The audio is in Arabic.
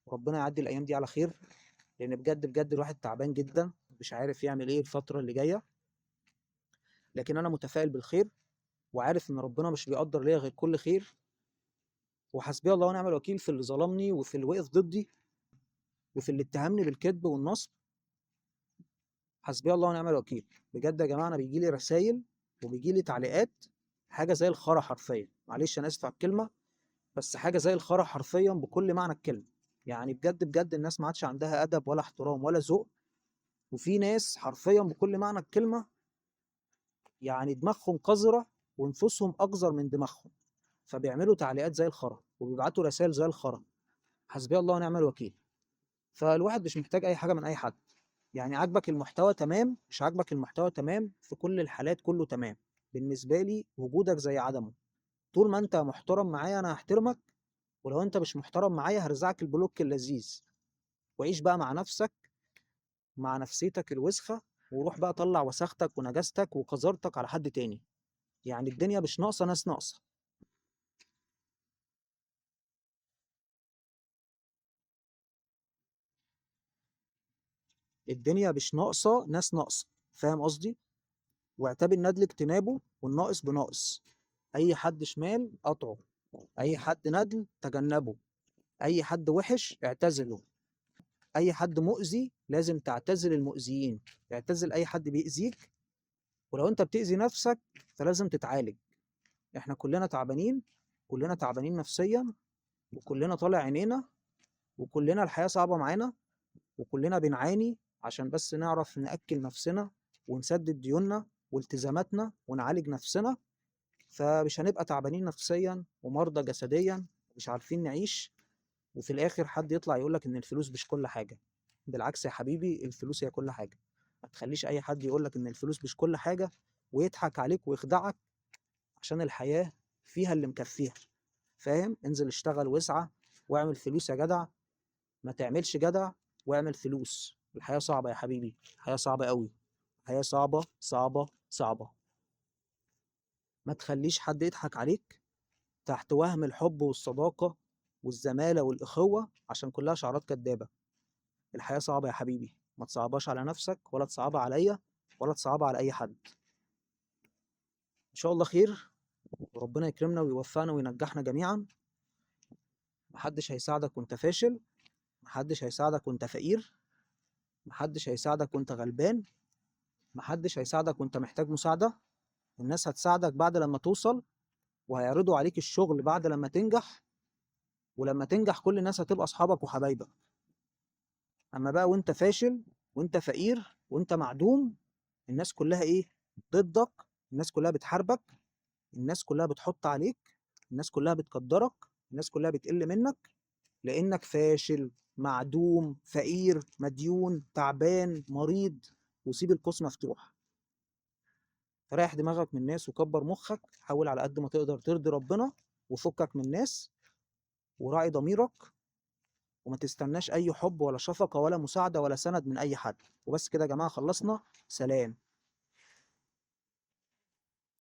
وربنا يعدي الايام دي على خير، لان بجد بجد الواحد تعبان جدا، مش عارف يعمل ايه الفتره اللي جايه. لكن انا متفائل بالخير، وعارف ان ربنا مش بيقدر ليا غير كل خير. وحسبي الله ونعم الوكيل في اللي ظلمني، وفي اللي وقف ضدي، وفي اللي اتهمني بالكذب والنصب. حسبي الله ونعم الوكيل. بجد يا جماعه، انا بيجي لي رسائل وبيجي لي تعليقات، حاجه زي الخرا حرفيا، معلش انا اسف على الكلمه، بس حاجه زي الخرا حرفيا بكل معنى الكلمه. يعني بجد بجد الناس ما عادش عندها ادب ولا احترام ولا ذوق. وفي ناس حرفيا بكل معنى الكلمه، يعني دماغهم قذره ونفوسهم اقذر من دماغهم، فبيعملوا تعليقات زي الخرا وبيبعتوا رسائل زي الخرا. حسبي الله ونعم الوكيل. فالواحد مش محتاج اي حاجه من اي حد. يعني عاجبك المحتوى تمام، مش عاجبك المحتوى تمام، في كل الحالات كله تمام. بالنسبه لي وجودك زي عدمه. طول ما انت محترم معايا انا هحترمك، ولو انت مش محترم معايا هرزعك البلوك اللذيذ. وعيش بقى مع نفسك، مع نفسيتك الوسخه، وروح بقى طلع وسختك ونجاستك وقذارتك على حد تاني. يعني الدنيا مش ناقصه ناس ناقصه. الدنيا مش ناقصه ناس ناقصه، فاهم قصدي؟ واعتبر الندل اجتنابه والناقص بناقص. اي حد شمال قطعه، اي حد ندل تجنبه، اي حد وحش اعتزله، اي حد مؤذي لازم تعتزل المؤذيين. اعتزل اي حد بيأذيك، ولو انت بتأذي نفسك فلازم تتعالج. احنا كلنا تعبانين، كلنا تعبانين نفسيا، وكلنا طالع عينينا، وكلنا الحياة صعبة معانا، وكلنا بنعاني عشان بس نعرف نأكل نفسنا ونسدد ديوننا والتزاماتنا ونعالج نفسنا. فمش هنبقى تعبانين نفسيا ومرضى جسديا مش عارفين نعيش، وفي الاخر حد يطلع يقولك ان الفلوس مش كل حاجة. بالعكس يا حبيبي، الفلوس هي كل حاجة. ما تخليش اي حد يقولك ان الفلوس مش كل حاجة ويضحك عليك ويخدعك، عشان الحياة فيها اللي مكفيها. فاهم؟ انزل اشتغل واسعى واعمل فلوس يا جدع. ما تعملش جدع واعمل فلوس. الحياة صعبة يا حبيبي، الحياة صعبة قوي. الحياة صعبة صعبة صعبة. ما تخليش حد يضحك عليك تحت وهم الحب والصداقة والزمالة والإخوة، عشان كلها شعارات كدابة. الحياة صعبة يا حبيبي، ما تصعبهاش على نفسك ولا تصعبها عليا ولا تصعبها على أي حد. إن شاء الله خير، وربنا يكرمنا ويوفقنا وينجحنا جميعا. محدش هيساعدك وانت فاشل، محدش هيساعدك وانت فقير، محدش هيساعدك وانت غلبان، محدش هيساعدك وانت محتاج مساعدة. الناس هتساعدك بعد لما توصل، وهيعرضوا عليك الشغل بعد لما تنجح. ولما تنجح كل الناس هتبقى أصحابك وحبايبك. اما بقى وانت فاشل وانت فقير وانت معدوم، الناس كلها ايه؟ ضدك. الناس كلها بتحاربك، الناس كلها بتحط عليك، الناس كلها بتقدرك، الناس كلها بتقل منك، لانك فاشل معدوم فقير مديون تعبان مريض. وسيب القوس مفتوح. فريح دماغك من الناس وكبر مخك، حاول على قد ما تقدر ترضي ربنا، وفكك من الناس، وراعي ضميرك، وما تستناش اي حب ولا شفقة ولا مساعدة ولا سند من اي حد. وبس كده يا جماعة، خلصنا. سلام.